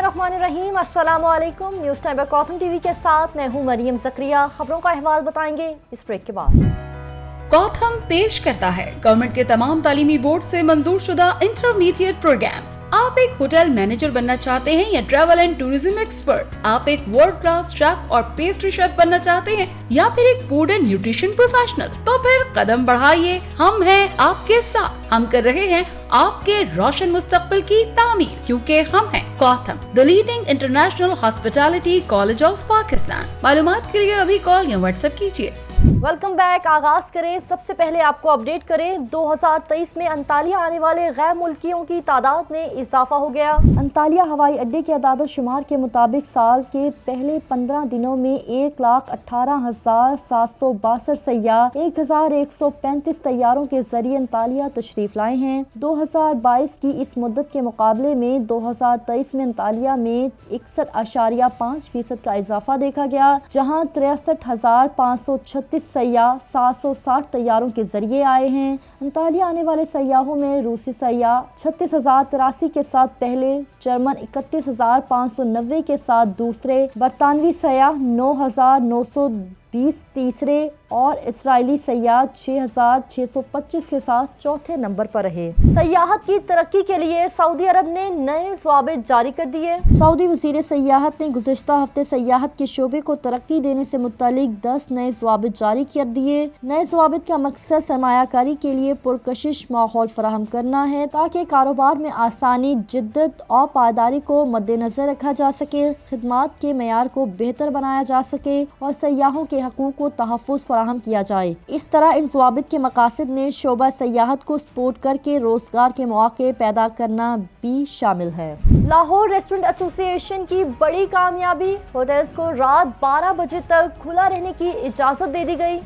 बिस्मिल्लाहिर्रहमानिर्रहीम, अस्सलाम वालेकुम। न्यूज़ टाइम कॉथम टीवी के साथ मैं हूँ मरियम ज़करिया। खबरों का अहवाल बताएंगे इस ब्रेक के बाद। कॉथम पेश करता है गवर्नमेंट के तमाम तालीमी बोर्ड से मंजूर शुदा इंटरमीडिएट प्रोग्राम्स। आप एक होटल मैनेजर बनना चाहते हैं या ट्रैवल एंड टूरिज्म एक्सपर्ट, आप एक वर्ल्ड क्लास शेफ और पेस्ट्री शेफ बनना चाहते हैं या फिर एक फूड एंड न्यूट्रिशन प्रोफेशनल, तो फिर कदम बढ़ाइए, हम हैं आपके साथ। हम कर रहे हैं आपके रोशन मुस्तकबिल की तामीर, क्योंकि हम हैं COTHM, the leading international hospitality college of Pakistan. मालूमात के लिए अभी कॉल या व्हाट्सएप कीजिए। Welcome back. आगाज करें, सबसे पहले आपको अपडेट करें 2023 में अंतालिया आने वाले गैर मुल्कियों की तादाद में इजाफा हो गया। अंतालिया हवाई अड्डे के अदाद शुमार के मुताबिक साल के पहले 15 दिनों में 1,18,762 सयाह 1,135 तैयारों के जरिए अंतालिया तशरीफ लाए हैं। 2022 की इस मुद्दत के मुकाबले में 2023 में अंतालिया में 61.5% का इजाफा देखा गया, जहाँ 63,536 सयाह 760 तैयारों के जरिए आए हैं। अंतालिया आने वाले सयाहों में रूसी सयाह 36,083 के साथ पहले, जर्मन 31,590 के साथ दूसरे, बरतानवी सयाह 9,920 तीसरे और इसराइली सयाह 6,625 के साथ चौथे नंबर पर रहे। सयाहत की तरक्की के लिए सऊदी अरब ने नए ज़वाबित जारी कर दिए। सऊदी वज़ीर सयाहत ने गुज़िश्ता हफ्ते सयाहत के शोबे को तरक्की देने से मुतालिक 10 नए ज़वाबित जारी कर दिए। नए ज़वाबित का मकसद सरमायाकारी के लिए पुरकशिश माहौल फराहम करना है, ताकि कारोबार में आसानी, जिद्दत और पायदारी को मद्देनजर रखा जा सके, खिदमात के मेयार को बेहतर बनाया जा सके और सयाहों के हकूक़ को तहफ़्फ़ुज़ फराहम किया जाए। इस तरह इन ज़वाबित के मकासद में शोबा सयाहत को सपोर्ट करके रोजगार के मौके पैदा करना भी शामिल है। लाहौर रेस्टोरेंट एसोसिएशन की बड़ी कामयाबी, होटल्स को रात 12 बजे तक खुला रहने की इजाज़त दे दी गई।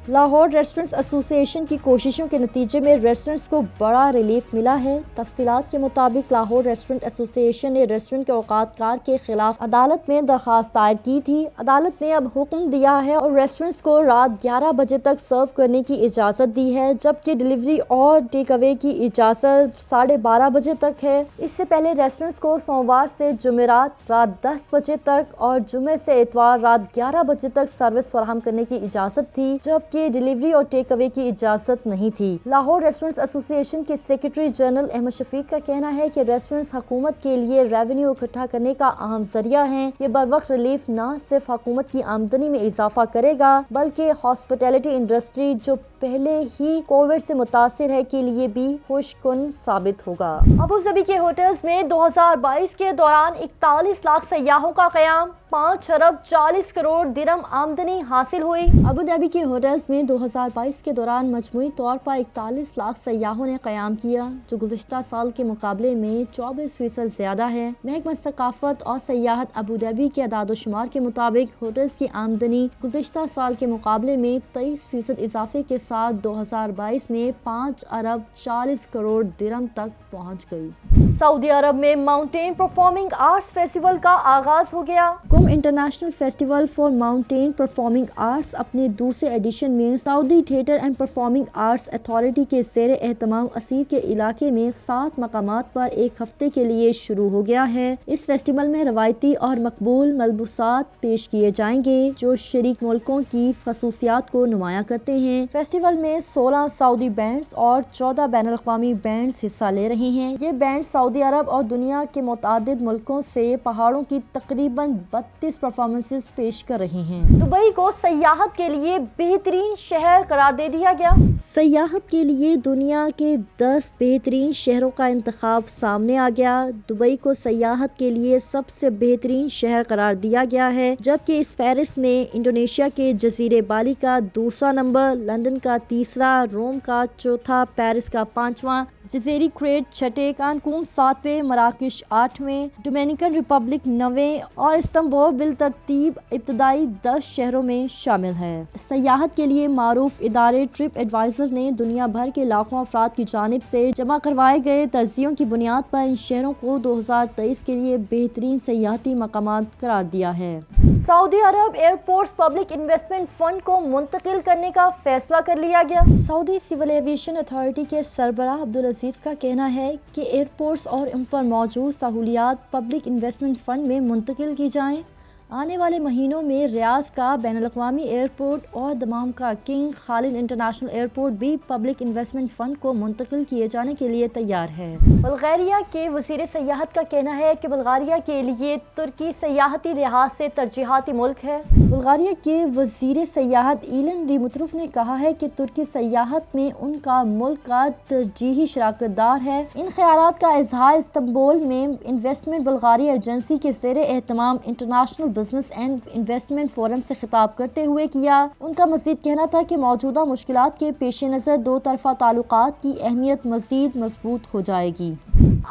लाहौर रेस्टोरेंट्स एसोसिएशन की कोशिशों के नतीजे में रेस्टोरेंट्स को बड़ा रिलीफ मिला है। तफसीलात के मुताबिक लाहौर रेस्टोरेंट एसोसिएशन ने रेस्टोरेंट के औकातकार के खिलाफ अदालत में दरख्वास्त दायर की थी। अदालत ने अब हुक्म दिया है और रेस्टोरेंट्स को रात 11 बजे तक सर्व करने की इजाज़त दी है, जबकि डिलीवरी और टेक अवे की इजाज़त 12:30 बजे तक है। इससे पहले रेस्टोरेंट्स को सोमवार से जुमेरात रात 10 बजे तक और जुमे से इतवार रात 11 बजे तक सर्विस फराहम करने की इजाज़त थी, जबकि डिलीवरी और टेक अवे की इजाज़त नहीं थी। लाहौर रेस्टोरेंट्स एसोसिएशन के सेक्रेटरी जनरल अहमद शफीक का कहना है कि रेस्टोरेंट्स हुकूमत के लिए रेवेन्यू इकट्ठा करने का अहम जरिया है। ये बरवक्त रिलीफ न सिर्फ हुकूमत की आमदनी में इजाफा करेगा, बल्कि हॉस्पिटैलिटी इंडस्ट्री जो पहले ही कोविड से मुतासिर है के लिए भी खुशकुन साबित होगा। अबू धाबी के होटल्स में 2022 के दौरान 41 लाख सयाहों का क़याम, 5 अरब 40 करोड़ दिरहम आमदनी हासिल हुई। अबू धाबी के होटल्स में 2022 के दौरान मजमूई तौर पर 41 लाख सयाहों ने क़याम किया, जो गुज़िश्ता साल के मुकाबले में 24% ज़्यादा है। महकमा सकाफत और सयाहत अबू धाबी के अदाद-ओ-शुमार के मुताबिक होटल्स की आमदनी गुज़िश्ता साल के मुकाबले में 23% इजाफे के साथ 2022 में 5 अरब 40 करोड़ दिरहम तक पहुँच गई। सऊदी अरब में माउंटेन परफॉर्मिंग आर्ट्स फेस्टिवल का आगाज हो गया। कुम international festival for mountain performing arts अपने दूसरे एडिशन में Saudi theatre and performing arts authority के ज़ेर एहतमाम असीर के इलाके में 7 मकामात पर एक हफ्ते के लिए शुरू हो गया है। इस फेस्टिवल में रवायती और मकबूल मलबूसात पेश किए जाएंगे, जो शरीक मुल्कों की खसूसियात को नुमाया करते हैं। फेस्टिवल में 16 सऊदी बैंड्स और 14 बैनुल-अक़वामी बैंड्स हिस्सा ले रहे हैं। ये बैंड सऊदी अरब और दुनिया के मुतादिद मुल्कों से पहाड़ों की तकरीबन 32 परफॉर्मेंसेस पेश कर रहे हैं। दुबई को सयाहत के लिए बेहतरीन शहर करार दे दिया गया। सयाहत के लिए दुनिया के 10 बेहतरीन शहरों का इंतखाब सामने आ गया। दुबई को सयाहत के लिए सबसे बेहतरीन शहर करार दिया गया है, जबकि इस फहरिस्त में इंडोनेशिया के जजीरे बाली का दूसरा नंबर, लंदन का तीसरा, रोम का चौथा, पेरिस का 5वां, जजीरी क्रेट छठे, कानकून 7वें, मराकश 8वें, डोमिनिकन रिपब्लिक 9वें और इस्तांबुल बिलतरतीब इब्तदाई 10 शहरों में शामिल है। सयाहत के लिए मारूफ इदारे ट्रिप एडवाइजर ने दुनिया भर के लाखों अफराद की जानिब से जमा करवाए गए तर्जियों की बुनियाद पर इन शहरों को 2023 के लिए बेहतरीन सयाहती मकामात करार दिया है। सऊदी अरब एयरपोर्ट्स पब्लिक इन्वेस्टमेंट फंड को मुंतकिल करने का फैसला कर लिया गया। सऊदी सिविल एविएशन अथॉरिटी के सरबराह अब्दुल अजीज़ का कहना है कि एयरपोर्ट्स और उन पर मौजूद सहूलियात पब्लिक इन्वेस्टमेंट फ़ंड में मुंतकिल की जाएँ। आने वाले महीनों में रियाज का बैनुल-अक़वामी एयरपोर्ट और दमाम का किंग खालिद इंटरनेशनल एयरपोर्ट भी पब्लिक इन्वेस्टमेंट फ़ंड को मुंतकिल किए जाने के लिए तैयार है। बल्गारिया के वज़ीर सयाहत का कहना है कि बल्गारिया के लिए तुर्की सयाहती लिहाज से तरजीहाती मुल्क है। बल्गारिया के वज़ीर सयाहत इलन दिमुतरोफ ने कहा है कि तुर्की सयाहत में उनका मुल्क का तरजीही शराकतदार है। इन ख्यालात का इजहार इस्तांबुल में इन्वेस्टमेंट बल्गारिया एजेंसी के ज़ेर एहतमाम international business and investment forum से खिताब करते हुए किया। उनका मज़ीद कहना था कि मौजूदा मुश्किलात के पेश नज़र दो तरफ़ा ताल्लुकात की अहमियत मज़ीद मजबूत हो जाएगी।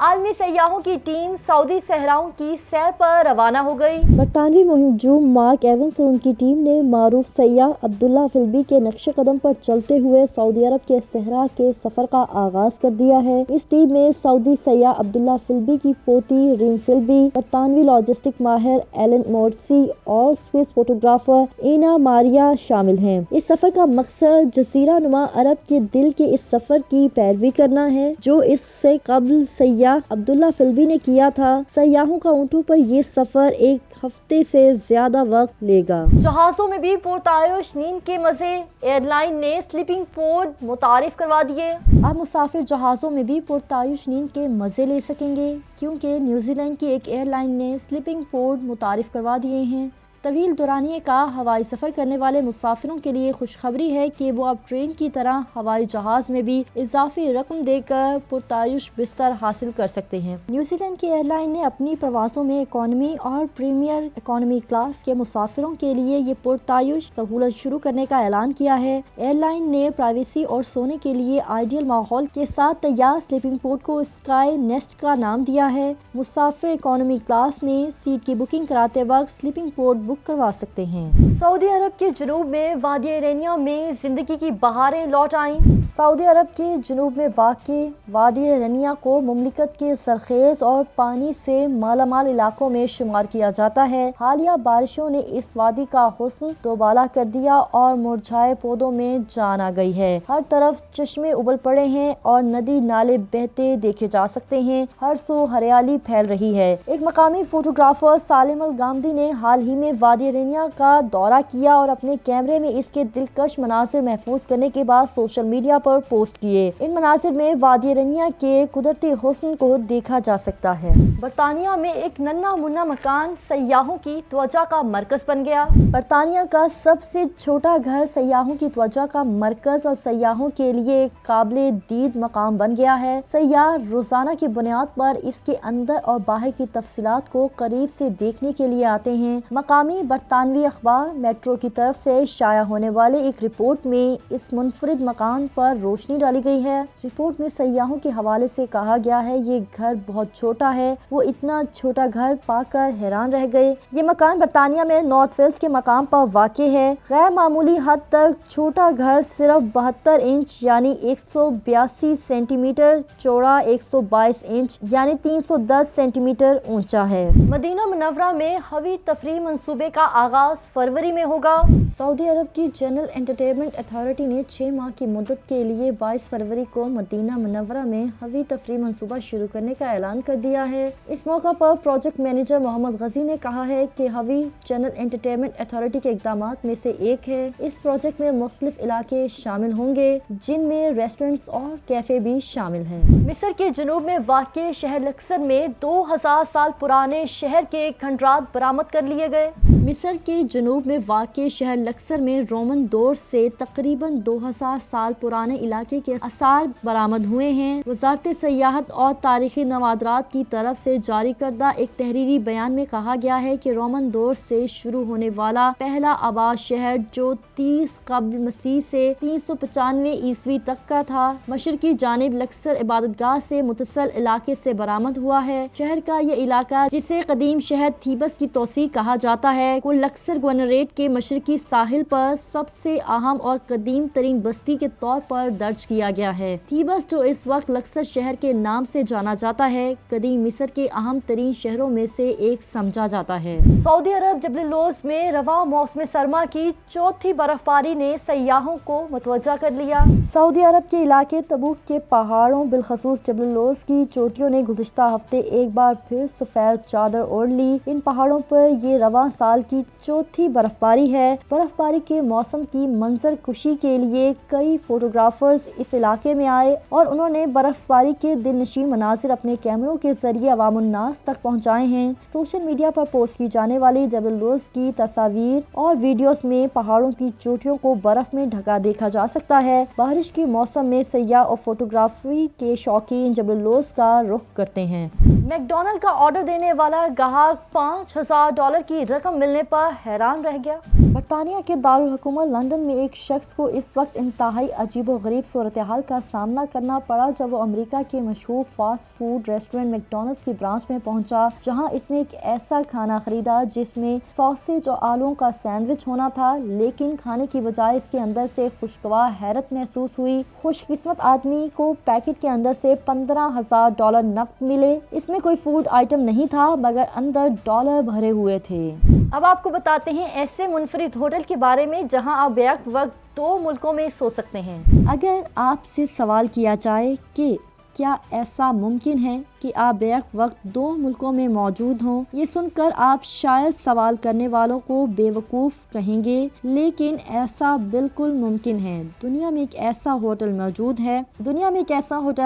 आलमी सयाहों की टीम सऊदी सहराओं की सैर पर रवाना हो गई। बरतानवी मुहिम मार्क एवंस और उनकी टीम ने मारूफ सयाह अब्दुल्ला फिल्बी के नक्शे कदम पर चलते हुए सऊदी अरब के सहरा के सफर का आगाज कर दिया है। इस टीम में सऊदी सयाह अब्दुल्ला फिल्बी की पोती रीम फिल्बी, बरतानवी लॉजिस्टिक माहिर एलन मोर्सी और स्विस फोटोग्राफर इना मारिया शामिल हैं। इस सफर का मकसद जजीरा नुमा अरब के दिल के इस सफर की पैरवी करना है जो इससे कबल सयाह अब्दुल्ला फिल्बी ने किया था। सयाहों का ऊँटों पर ये सफर एक हफ्ते से ज्यादा वक्त लेगा। जहाजों में भी पुरतायुश नींद के मजे, एयरलाइन ने स्लीपिंग पोड मुतारिफ करवा दिए। अब मुसाफिर जहाजों में भी पुरतायुश नींद के मजे ले सकेंगे क्योंकि न्यूजीलैंड की एक एयरलाइन ने स्लीपिंग पोड मुतारिफ करवा दिए हैं। तवील दुरानिये का हवाई सफ़र करने वाले मुसाफिरों के लिए खुशखबरी है कि वो अब ट्रेन की तरह हवाई जहाज़ में भी इजाफी रकम देकर पुरतायुश बिस्तर हासिल कर सकते हैं। न्यूजीलैंड की एयरलाइन ने अपनी प्रवासों में इकोनॉमी और प्रीमियर इकोनॉमी क्लास के मुसाफिरों के लिए ये पुरतायुश सहूलत शुरू करने का ऐलान किया है। एयरलाइन ने प्राइवेसी और सोने के लिए आइडियल माहौल के साथ तैयार स्लीपिंग पोड को स्काई नेस्ट का नाम दिया है। मुसाफिर इकोनॉमी क्लास में सीट की बुकिंग कराते वक्त स्लीपिंग पोड बुक करवा सकते हैं। सऊदी अरब के जुनूब में वादी रेनिया में जिंदगी की बहारें लौट आईं। सऊदी अरब के जुनूब में वाक़े वादी रेनिया को मुमलिकत के सरखेज और पानी से मालामाल इलाकों में शुमार किया जाता है। हालिया बारिशों ने इस वादी का हुस्न दोबाला कर दिया और मुरझाए पौधों में जान आ गई है। हर तरफ चश्मे उबल पड़े हैं और नदी नाले बहते देखे जा सकते हैं। हर सो हरियाली फैल रही है। एक मकामी फोटोग्राफर सालिम अल गामदी ने हाल ही में वादी रेनिया का दौरा किया और अपने कैमरे में इसके दिलकश मनाजिर महफूज करने के बाद सोशल मीडिया पर पोस्ट किए। इन मनाजिर में वादी रेनिया के कुदरती हुस्न को देखा जा सकता है। बरतानिया में एक नन्हा मुन्ना मकान सयाहों की त्वचा का मरकज बन गया। बरतानिया का सबसे छोटा घर सयाहों की त्वचा का मरकज और सयाहों के लिए काबिले दीद मकाम बन गया है। सयाह रोजाना की बुनियाद पर इसके अंदर और बाहर की तफसीलात को करीब से देखने के लिए आते हैं। मकामी बरतानवी अखबार मेट्रो की तरफ से शाया होने वाले एक रिपोर्ट में इस मुनफरिद मकान पर रोशनी डाली गई है। रिपोर्ट में सयाहों के हवाले से कहा गया है ये घर बहुत छोटा है। वो इतना छोटा घर पाकर हैरान रह गए। ये मकान बरतानिया में नॉर्थ वेस्ट के मकाम पर वाक़े है। गैर मामूली हद तक छोटा घर सिर्फ 72 इंच यानी 182 सेंटीमीटर चौड़ा, 122 इंच यानी 310 सेंटीमीटर ऊंचा है। मदीना मुनव्वरा में हवी तफरीह मंसूबे का आगाज फरवरी में होगा। सऊदी अरब की जनरल एंटरटेनमेंट अथॉरिटी ने 6 माह की मुद्दत के लिए 22 फरवरी को मदीना मुनव्वरा में हवी तफरीह मंसूबा शुरू करने का ऐलान कर दिया है। इस मौका पर प्रोजेक्ट मैनेजर मोहम्मद गजी ने कहा है कि हवी जनरल एंटरटेनमेंट अथॉरिटी के इक़दामात में से एक है। इस प्रोजेक्ट में मुख्तलिफ इलाके शामिल होंगे जिनमें रेस्टोरेंट्स और कैफे भी शामिल हैं। मिस्र के जुनूब में वाक़े शहर लक्सर में 2000 साल पुराने शहर के खंडरात बरामद कर लिए गए। मिस्र के जुनूब में वाक़े शहर लक्सर में रोमन दौर से तकरीबन 2000 साल पुराने इलाके के आसार बरामद हुए हैं। वज़ारत सयाहत और तारीखी नवादरात की तरफ से जारी करदा एक तहरीरी बयान में कहा गया है कि रोमन दौर से शुरू होने वाला पहला आबाद शहर जो 30 कब्ल मसीह से 395 ईस्वी तक का था, मशरकी जानिब लक्सर इबादतगाह से मुतसल इलाके से बरामद हुआ है। शहर का ये इलाका जिसे कदीम शहर थीबस की तौसीह कहा जाता है है वो लक्सर गवर्नरेट के मशरकी साहिल पर सबसे अहम और कदीम तरीन बस्ती के तौर पर दर्ज किया गया है। थीबस जो इस वक्त लक्सर शहर के नाम से जाना जाता है, कदीम मिस्र के अहम तरीन शहरों में से एक समझा जाता है। सऊदी अरब जबल लौज में रवा मौसम सरमा की चौथी बर्फबारी ने सयाहों को मुतवज्जा कर लिया। सऊदी अरब के इलाके तबूक के पहाड़ों बिलखसूस जबल लौज की चोटियों ने गुज़िश्ता हफ्ते एक बार फिर सफेद चादर ओढ़ ली। इन पहाड़ों पर ये रवा साल की चौथी बर्फबारी है। बर्फबारी के मौसम की मंजर कुशी के लिए कई फोटोग्राफर्स इस इलाके में आए और उन्होंने बर्फबारी के दिलनशीन मनाजिर अपने कैमरों के जरिए अवामुन्नास तक पहुंचाए हैं। सोशल मीडिया पर पोस्ट की जाने वाली जबल लौज की तस्वीर और वीडियोस में पहाड़ों की चोटियों को बर्फ में ढका देखा जा सकता है। बारिश के मौसम में सयाह और फोटोग्राफी के शौकीन जबल लौज का रुख करते हैं। मैकडॉनल्ड का ऑर्डर देने वाला ग्राहक $5000 की रकम मिलने पर हैरान रह गया। बरतानिया के दारुल हुकूमत लंदन में एक शख्स को इस वक्त इंतहाई अजीब और गरीब सूरत हाल का सामना करना पड़ा जब वो अमेरिका के मशहूर फास्ट फूड रेस्टोरेंट मैकडॉनल्ड्स की ब्रांच में पहुंचा, जहां इसने एक ऐसा खाना खरीदा जिसमें सॉसेज और आलूओं का सैंडविच होना था, लेकिन खाने की बजाय इसके अंदर से खुशगवार हैरत महसूस हुई। खुशकिस्मत आदमी को पैकेट के अंदर से $15000 नकद मिले। इसमें कोई फूड आइटम नहीं था मगर अंदर डॉलर भरे हुए थे। अब आपको बताते हैं ऐसे मुनफरिद होटल के बारे में जहां आप बैक वक्त 2 मुल्कों में सो सकते हैं। अगर आपसे सवाल किया जाए कि क्या ऐसा मुमकिन है कि आप बैक वक्त 2 मुल्कों में मौजूद हों, ये सुनकर आप शायद सवाल करने वालों को बेवकूफ़ कहेंगे, लेकिन ऐसा बिल्कुल मुमकिन है। दुनिया में एक ऐसा होटल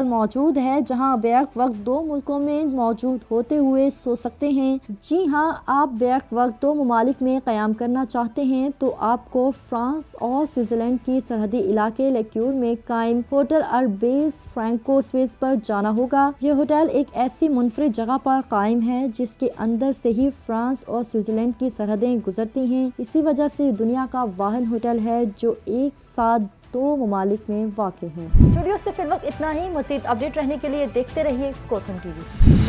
मौजूद है जहां बैक वक्त 2 मुल्कों में मौजूद होते हुए सो सकते हैं। जी हाँ, आप बैक वक्त 2 ममालिक में क़याम करना चाहते हैं तो आपको फ्रांस और स्विट्ज़रलैंड की सरहदी इलाके लेक्यूर में कायम होटल अरबेज फ्रैंको स्विस पर जाना होगा। ये होटल एक ऐसी मुनफरिद जगह पर कायम है जिसके अंदर से ही फ्रांस और स्विट्जरलैंड की सरहदें गुजरती हैं। इसी वजह से दुनिया का वाहिद होटल है जो एक साथ 2 ममालिक में वाक़ है। स्टूडियो से फिर वक्त इतना ही। मज़ीद अपडेट रहने के लिए देखते रहिए कोथम टीवी।